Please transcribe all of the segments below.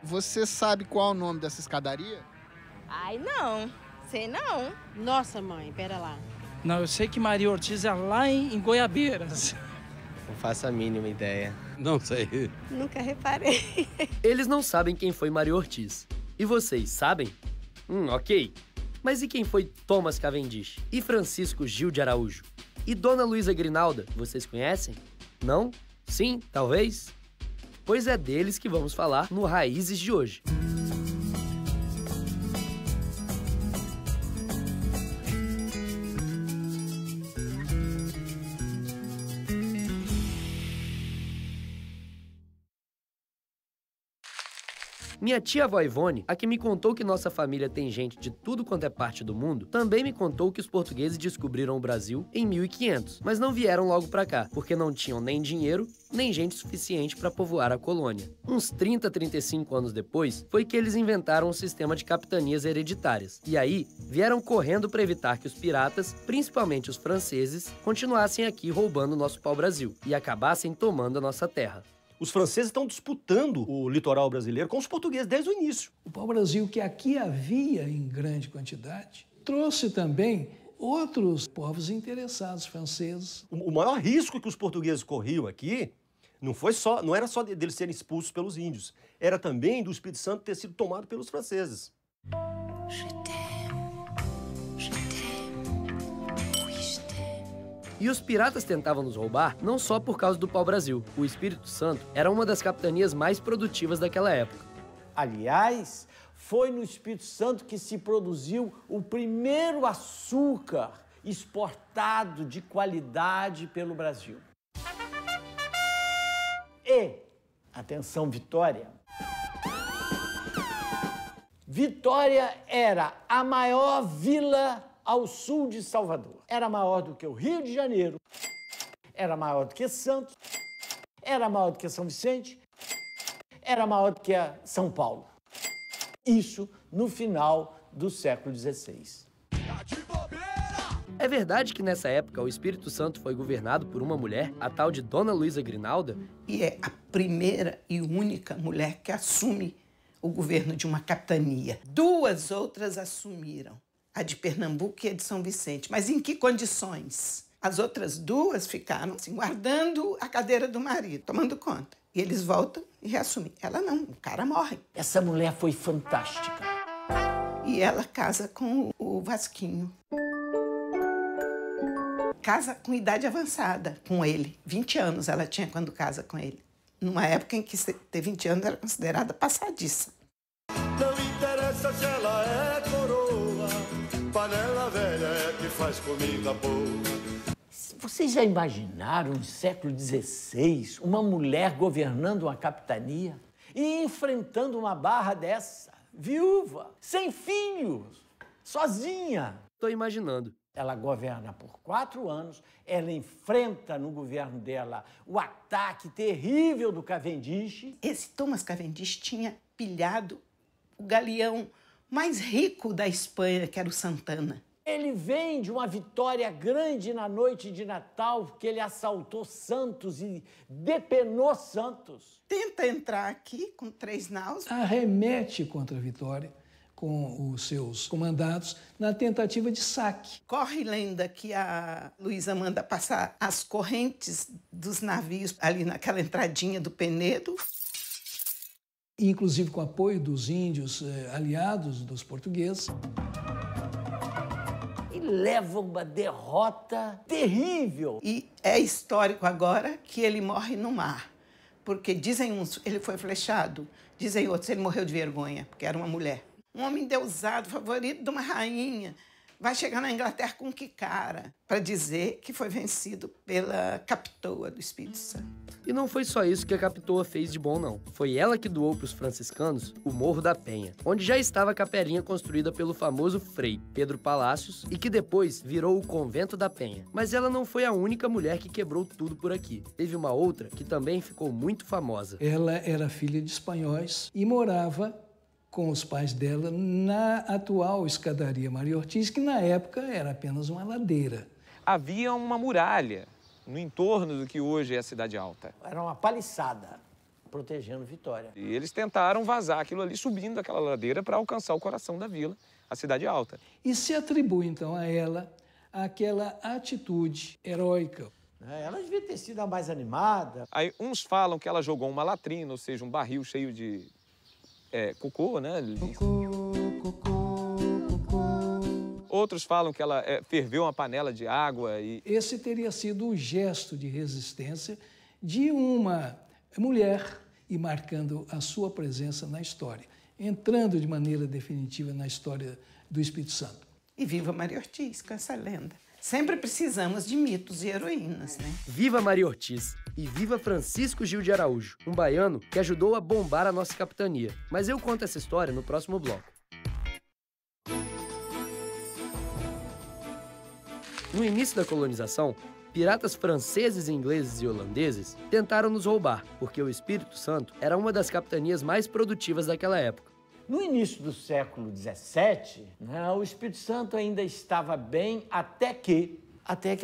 Você sabe qual é o nome dessa escadaria? Ai, não. Sei não. Nossa, mãe, pera lá. Não, eu sei que Maria Ortiz é lá em Goiabeiras. Não faço a mínima ideia. Não sei. Nunca reparei. Eles não sabem quem foi Maria Ortiz. E vocês sabem? Ok. Mas e quem foi Thomas Cavendish? E Francisco Gil de Araújo? E Dona Luísa Grinalda, vocês conhecem? Não? Sim? Talvez? Pois é deles que vamos falar no Raízes de hoje. Minha tia-avó Ivone, a que me contou que nossa família tem gente de tudo quanto é parte do mundo, também me contou que os portugueses descobriram o Brasil em 1500, mas não vieram logo pra cá, porque não tinham nem dinheiro, nem gente suficiente para povoar a colônia. Uns 35 anos depois, foi que eles inventaram um sistema de capitanias hereditárias. E aí, vieram correndo para evitar que os piratas, principalmente os franceses, continuassem aqui roubando o nosso pau-brasil e acabassem tomando a nossa terra. Os franceses estão disputando o litoral brasileiro com os portugueses desde o início. O pau-brasil, que aqui havia em grande quantidade, trouxe também outros povos interessados, franceses. O maior risco que os portugueses corriam aqui não era só deles serem expulsos pelos índios, era também do Espírito Santo ter sido tomado pelos franceses. E os piratas tentavam nos roubar não só por causa do pau-brasil. O Espírito Santo era uma das capitanias mais produtivas daquela época. Aliás, foi no Espírito Santo que se produziu o primeiro açúcar exportado de qualidade pelo Brasil. E, atenção, Vitória. Vitória era a maior vila ao sul de Salvador. Era maior do que o Rio de Janeiro, era maior do que Santos, era maior do que São Vicente, era maior do que São Paulo. Isso no final do século XVI. É verdade que nessa época o Espírito Santo foi governado por uma mulher, a tal de Dona Luísa Grinalda? E é a primeira e única mulher que assume o governo de uma capitania. Duas outras assumiram. A de Pernambuco e a de São Vicente. Mas em que condições? As outras duas ficaram assim, guardando a cadeira do marido, tomando conta. E eles voltam e reassumem. Ela não, o cara morre. Essa mulher foi fantástica. E ela casa com o Vasquinho. Casa com idade avançada com ele. 20 anos ela tinha quando casa com ele. Numa época em que ter 20 anos era considerada passadiça. Não interessa se ela é coroa, panela velha é que faz comida boa. Vocês já imaginaram, no século XVI, uma mulher governando uma capitania e enfrentando uma barra dessa, viúva, sem filhos, sozinha? Tô imaginando. Ela governa por 4 anos, ela enfrenta no governo dela o ataque terrível do Cavendish. Esse Thomas Cavendish tinha pilhado o galeão mais rico da Espanha, que era o Santana. Ele vem de uma vitória grande na noite de Natal, porque ele assaltou Santos e depenou Santos. Tenta entrar aqui com 3 naus. Arremete contra a Vitória com os seus comandados na tentativa de saque. Corre lenda que a Luísa manda passar as correntes dos navios ali naquela entradinha do Penedo. Inclusive com apoio dos índios aliados dos portugueses. E leva uma derrota terrível. E é histórico agora que ele morre no mar. Porque dizem uns, ele foi flechado, dizem outros, ele morreu de vergonha, porque era uma mulher. Um homem endeusado, favorito de uma rainha, vai chegar na Inglaterra com que cara? Para dizer que foi vencido pela Capitoa do Espírito Santo. E não foi só isso que a Capitoa fez de bom, não. Foi ela que doou para os franciscanos o Morro da Penha, onde já estava a caperinha construída pelo famoso frei Pedro Palácios e que depois virou o Convento da Penha. Mas ela não foi a única mulher que quebrou tudo por aqui. Teve uma outra que também ficou muito famosa. Ela era filha de espanhóis e morava com os pais dela na atual escadaria Maria Ortiz, que na época era apenas uma ladeira. Havia uma muralha no entorno do que hoje é a Cidade Alta. Era uma paliçada. protegendo Vitória. E eles tentaram vazar aquilo ali, subindo aquela ladeira para alcançar o coração da vila, a Cidade Alta. E se atribui, então, a ela aquela atitude heróica. Ela devia ter sido a mais animada. Aí uns falam que ela jogou uma latrina, ou seja, um barril cheio de cocô, né? Outros falam que ela ferveu uma panela de água e... Esse teria sido o gesto de resistência de uma mulher e marcando a sua presença na história, entrando de maneira definitiva na história do Espírito Santo. E viva Maria Ortiz com essa lenda. Sempre precisamos de mitos e heroínas, né? Viva Maria Ortiz e viva Francisco Gil de Araújo, um baiano que ajudou a bombar a nossa capitania. Mas eu conto essa história no próximo bloco. No início da colonização, piratas franceses, ingleses e holandeses tentaram nos roubar, porque o Espírito Santo era uma das capitanias mais produtivas daquela época. No início do século XVII, o Espírito Santo ainda estava bem até que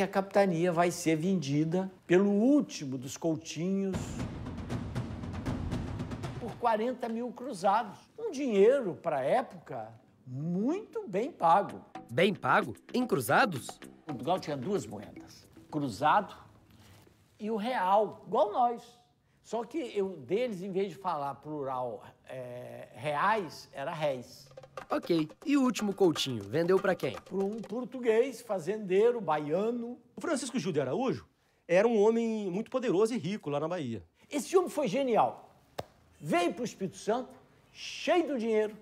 a capitania vai ser vendida pelo último dos Coutinhos por 40 mil cruzados. Um dinheiro, para a época, muito bem pago. Bem pago? Em cruzados? Portugal tinha duas moedas, cruzado e o real, igual nós. Só que deles, em vez de falar plural reais, era réis. Ok, e o último Coutinho, vendeu para quem? Para um português, fazendeiro, baiano. O Francisco Gil de Araújo era um homem muito poderoso e rico lá na Bahia. Esse homem foi genial. Veio para o Espírito Santo, cheio do dinheiro.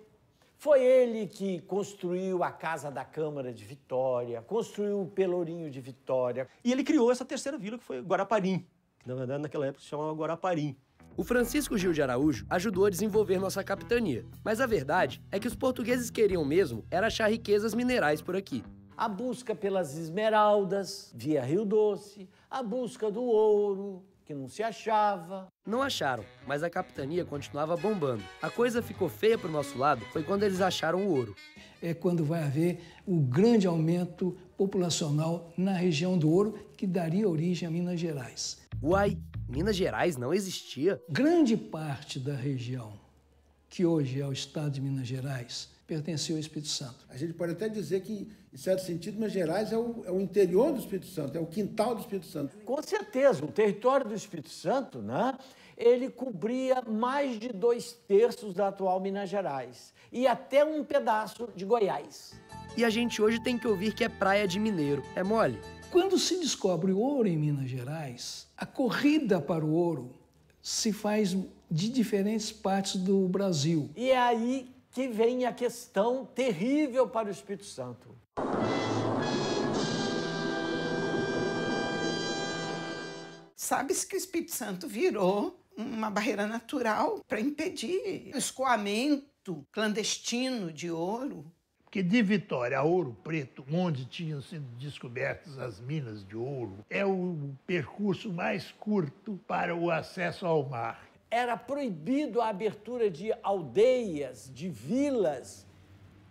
Foi ele que construiu a Casa da Câmara de Vitória, construiu o Pelourinho de Vitória. E ele criou essa terceira vila, que foi Guaraparim, que na verdade naquela época se chamava Guaraparim. O Francisco Gil de Araújo ajudou a desenvolver nossa capitania, mas a verdade é que os portugueses queriam mesmo era achar riquezas minerais por aqui. A busca pelas esmeraldas, via Rio Doce, a busca do ouro, que não se achava. Não acharam, mas a capitania continuava bombando. A coisa ficou feia pro nosso lado foi quando eles acharam o ouro. É quando vai haver o grande aumento populacional na região do Ouro, que daria origem a Minas Gerais. Uai, Minas Gerais não existia? Grande parte da região, que hoje é o estado de Minas Gerais, pertenceu ao Espírito Santo. A gente pode até dizer que, em certo sentido, Minas Gerais é o interior do Espírito Santo, é o quintal do Espírito Santo. Com certeza, o território do Espírito Santo, ele cobria mais de 2/3 da atual Minas Gerais e até um pedaço de Goiás. E a gente hoje tem que ouvir que é praia de mineiro. É mole? Quando se descobre ouro em Minas Gerais, a corrida para o ouro se faz de diferentes partes do Brasil. E é aí que vem a questão terrível para o Espírito Santo. Sabe-se que o Espírito Santo virou uma barreira natural para impedir o escoamento clandestino de ouro. Porque de Vitória a Ouro Preto, onde tinham sido descobertas as minas de ouro, é o percurso mais curto para o acesso ao mar. Era proibido a abertura de aldeias, de vilas,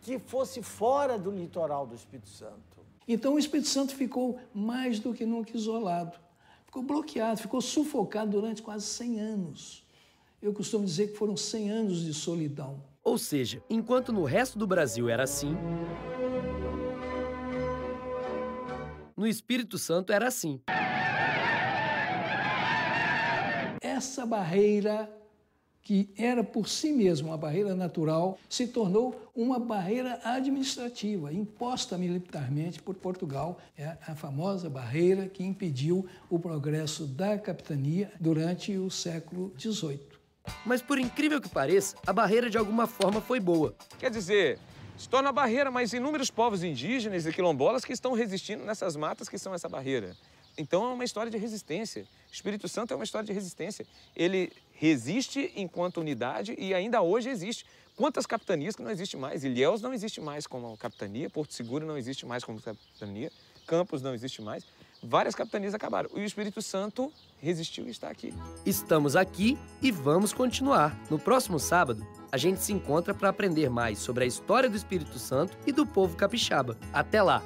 que fosse fora do litoral do Espírito Santo. Então o Espírito Santo ficou mais do que nunca isolado. Ficou bloqueado, ficou sufocado durante quase 100 anos. Eu costumo dizer que foram 100 anos de solidão. Ou seja, enquanto no resto do Brasil era assim, no Espírito Santo era assim. Essa barreira, que era por si mesma uma barreira natural, se tornou uma barreira administrativa, imposta militarmente por Portugal. É a famosa barreira que impediu o progresso da capitania durante o século XVIII. Mas por incrível que pareça, a barreira de alguma forma foi boa. Quer dizer, se torna a barreira, mas inúmeros povos indígenas e quilombolas que estão resistindo nessas matas que são essa barreira. Então é uma história de resistência. O Espírito Santo é uma história de resistência. Ele resiste enquanto unidade e ainda hoje existe. Quantas capitanias que não existe mais? Ilhéus não existe mais como capitania, Porto Seguro não existe mais como capitania, Campos não existe mais. Várias capitanias acabaram. E o Espírito Santo resistiu e está aqui. Estamos aqui e vamos continuar. No próximo sábado, a gente se encontra para aprender mais sobre a história do Espírito Santo e do povo capixaba. Até lá!